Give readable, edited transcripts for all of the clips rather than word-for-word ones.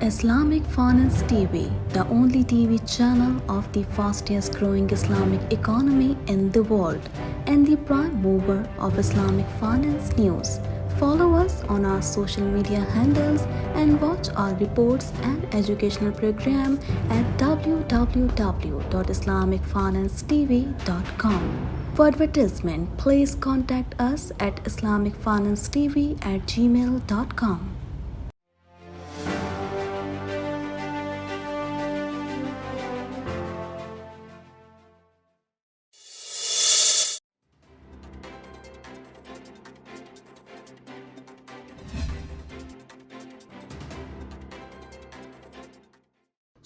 Islamic Finance TV, the only TV channel of the fastest growing Islamic economy in the world and the prime mover of Islamic finance news. Follow us on our social media handles and watch our reports and educational program at www.islamicfinancetv.com. For advertisement, please contact us at islamicfinancetv@gmail.com.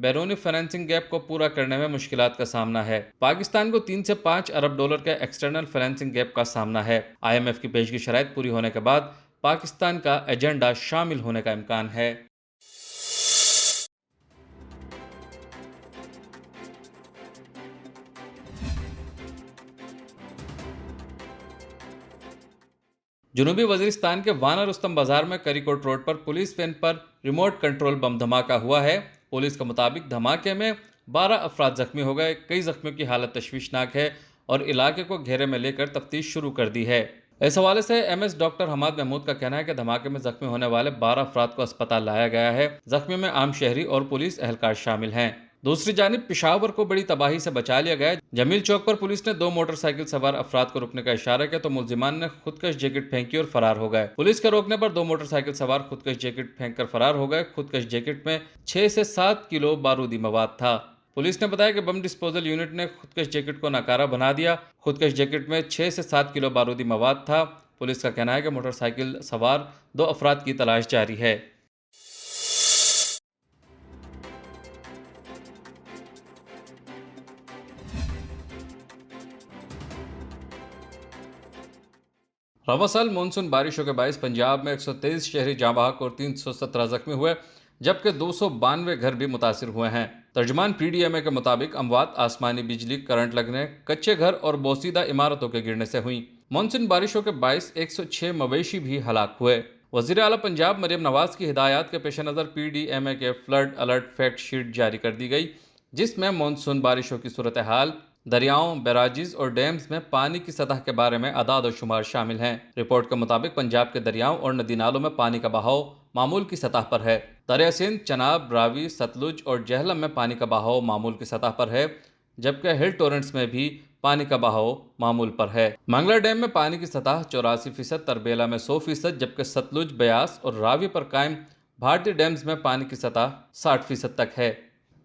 بیرونی financing gap کو پورا کرنے میں مشکلات کا سامنا ہے۔ پاکستان کو 3 سے 5 ارب ڈالر کے ایکسٹرنل فائنینسنگ گیپ کا سامنا ہے۔ IMF کی پیشگی شرائط پوری ہونے کے بعد پاکستان کا ایجنڈا شامل ہونے کا امکان ہے۔ جنوبی وزیرستان کے وانا رستم بازار میں کریکوٹ روڈ پر پولیس وین پر ریموٹ کنٹرول بم دھماکہ ہوا ہے۔ پولیس کے مطابق دھماکے میں 12 افراد زخمی ہو گئے۔ کئی زخمیوں کی حالت تشویشناک ہے اور علاقے کو گھیرے میں لے کر تفتیش شروع کر دی ہے۔ اس حوالے سے MS ڈاکٹر حماد محمود کا کہنا ہے کہ دھماکے میں زخمی ہونے والے 12 افراد کو اسپتال لایا گیا ہے۔ زخمیوں میں عام شہری اور پولیس اہلکار شامل ہیں۔ دوسری جانب پشاور کو بڑی تباہی سے بچا لیا گیا۔ جمیل چوک پر پولیس نے 2 موٹر سائیکل سوار افراد کو روکنے کا اشارہ کیا تو ملزمان نے خودکش جیکٹ پھینکی اور فرار ہو گئے۔ پولیس کے روکنے پر 2 موٹر سائیکل سوار خودکش جیکٹ پھینک کر فرار ہو گئے۔ خودکش جیکٹ میں 6 سے 7 کلو بارودی مواد تھا۔ پولیس نے بتایا کہ بم ڈسپوزل یونٹ نے خودکش جیکٹ کو ناکارہ بنا دیا۔ خودکش جیکٹ میں 6 سے 7 کلو بارودی مواد تھا۔ پولیس کا کہنا ہے کہ موٹر سائیکل سوار 2 افراد کی تلاش جاری ہے۔ رواں سال مونسون بارشوں کے باعث پنجاب میں 123 شہری جاں بحق اور 317 زخمی ہوئے، جبکہ 292 گھر بھی متاثر ہوئے ہیں۔ ترجمان PDMA کے مطابق اموات آسمانی بجلی، کرنٹ لگنے، کچے گھر اور بوسیدہ عمارتوں کے گرنے سے ہوئیں۔ مونسون بارشوں کے باعث 106 مویشی بھی ہلاک ہوئے۔ وزیر اعلیٰ پنجاب مریم نواز کی ہدایات کے پیش نظر PDMA کے فلڈ الرٹ فیکٹ شیٹ جاری کر دی گئی، جس میں مونسون بارشوں کی صورتحال، دریاؤں، بیراجز اور ڈیمز میں پانی کی سطح کے بارے میں اعداد و شمار شامل ہیں۔ رپورٹ کے مطابق پنجاب کے دریاؤں اور ندی نالوں میں پانی کا بہاؤ معمول کی سطح پر ہے۔ دریا سندھ، چناب، راوی، ستلج اور جہلم میں پانی کا بہاؤ معمول کی سطح پر ہے، جبکہ ہل ٹورنٹس میں بھی پانی کا بہاؤ معمول پر ہے۔ منگلا ڈیم میں پانی کی سطح 84%، تربیلا میں 100%، جبکہ ستلج، بیاس اور راوی پر قائم بھارتی ڈیمز میں پانی کی سطح 60% تک ہے۔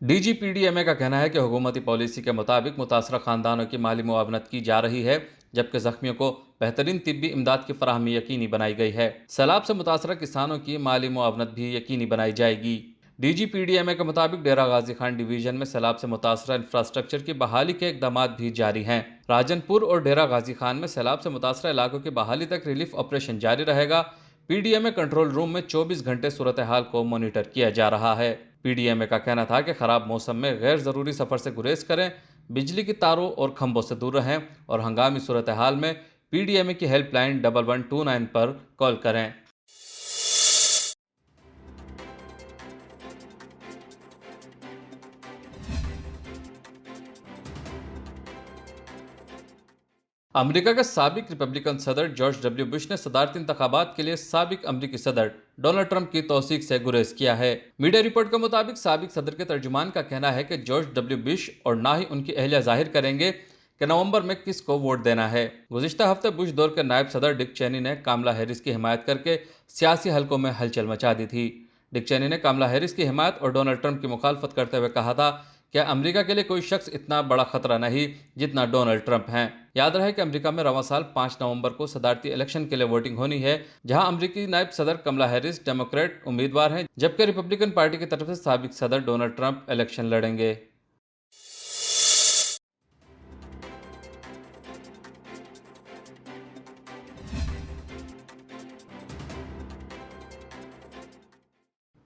DG PDMA کا کہنا ہے کہ حکومتی پالیسی کے مطابق متاثرہ خاندانوں کی مالی معاونت کی جا رہی ہے، جبکہ زخمیوں کو بہترین طبی امداد کی فراہمی یقینی بنائی گئی ہے۔ سیلاب سے متاثرہ کسانوں کی مالی معاونت بھی یقینی بنائی جائے گی۔ DG PDMA کے مطابق ڈیرہ غازی خان ڈویژن میں سیلاب سے متاثرہ انفراسٹرکچر کی بحالی کے اقدامات بھی جاری ہیں۔ راجن پور اور ڈیرہ غازی خان میں سیلاب سے متاثرہ علاقوں کی بحالی تک ریلیف آپریشن جاری رہے گا۔ PDMA کنٹرول روم میں 24 گھنٹے صورتحال کو مانیٹر کیا جا رہا ہے۔ PDMA کا کہنا تھا کہ خراب موسم میں غیر ضروری سفر سے گریز کریں، بجلی کی تاروں اور کھمبوں سے دور رہیں اور ہنگامی صورتحال میں PDMA کی ہیلپ لائن 1129 پر کال کریں۔ امریکہ کے سابق ریپبلکن صدر جارج ڈبلیو بش نے صدارتی انتخابات کے لیے سابق امریکی صدر ڈونلڈ ٹرمپ کی توثیق سے گریز کیا ہے۔ میڈیا رپورٹ کے مطابق سابق صدر کے ترجمان کا کہنا ہے کہ جارج ڈبلیو بش اور نہ ہی ان کی اہلیہ ظاہر کریں گے کہ نومبر میں کس کو ووٹ دینا ہے۔ گزشتہ ہفتے بش دور کے نائب صدر ڈک چینی نے کاملا ہیرس کی حمایت کر کے سیاسی حلقوں میں ہلچل مچا دی تھی۔ ڈک چینی نے کاملا ہیرس کی حمایت اور ڈونلڈ ٹرمپ کی مخالفت کرتے ہوئے کہا تھا کہ امریکہ کے لیے کوئی شخص اتنا بڑا خطرہ نہیں جتنا ڈونلڈ ٹرمپ ہیں۔ یاد رہے کہ امریکہ میں رواں سال 5 نومبر کو صدارتی الیکشن کے لیے ووٹنگ ہونی ہے، جہاں امریکی نائب صدر کاملا ہیرس ڈیموکریٹ امیدوار ہیں، جبکہ ریپبلکن پارٹی کی طرف سے سابق صدر ڈونلڈ ٹرمپ الیکشن لڑیں گے۔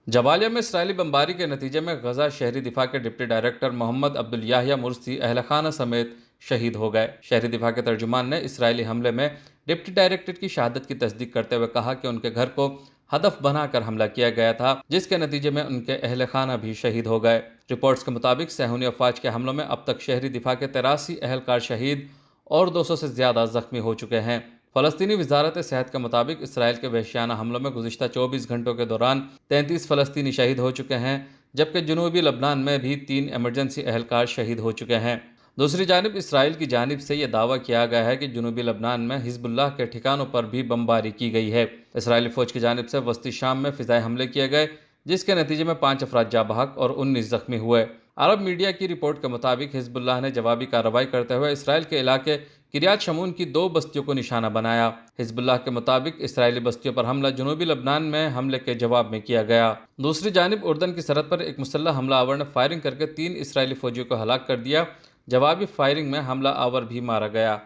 جبالیہ میں اسرائیلی بمباری کے نتیجے میں غزہ شہری دفاع کے ڈپٹی ڈائریکٹر محمد عبدالیحییٰ مرسی اہل خانہ سمیت شہید ہو گئے۔ شہری دفاع کے ترجمان نے اسرائیلی حملے میں ڈپٹی ڈائریکٹر کی شہادت کی تصدیق کرتے ہوئے کہا کہ ان کے گھر کو ہدف بنا کر حملہ کیا گیا تھا، جس کے نتیجے میں ان کے اہل خانہ بھی شہید ہو گئے۔ رپورٹس کے مطابق صہیونی افواج کے حملوں میں اب تک شہری دفاع کے 83 اہلکار شہید اور 200 سے زیادہ زخمی ہو چکے ہیں۔ فلسطینی وزارت صحت کے مطابق اسرائیل کے وحشیانہ حملوں میں گزشتہ 24 گھنٹوں کے دوران 33 فلسطینی شہید ہو چکے ہیں، جبکہ جنوبی لبنان میں بھی 3 ایمرجنسی اہلکار شہید ہو چکے ہیں۔ دوسری جانب اسرائیل کی جانب سے یہ دعویٰ کیا گیا ہے کہ جنوبی لبنان میں حزب اللہ کے ٹھکانوں پر بھی بمباری کی گئی ہے۔ اسرائیلی فوج کی جانب سے وسطی شام میں فضائی حملے کیے گئے، جس کے نتیجے میں 5 افراد جاں بحق اور 19 زخمی ہوئے۔ عرب میڈیا کی رپورٹ کے مطابق حزب اللہ نے جوابی کارروائی کرتے ہوئے اسرائیل کے علاقے کریات شمون کی 2 بستیوں کو نشانہ بنایا۔ حزب اللہ کے مطابق اسرائیلی بستیوں پر حملہ جنوبی لبنان میں حملے کے جواب میں کیا گیا۔ دوسری جانب اردن کی سرحد پر ایک مسلح حملہ آور نے فائرنگ کر کے 3 اسرائیلی فوجیوں کو ہلاک کر دیا۔ جوابی فائرنگ میں حملہ آور بھی مارا گیا۔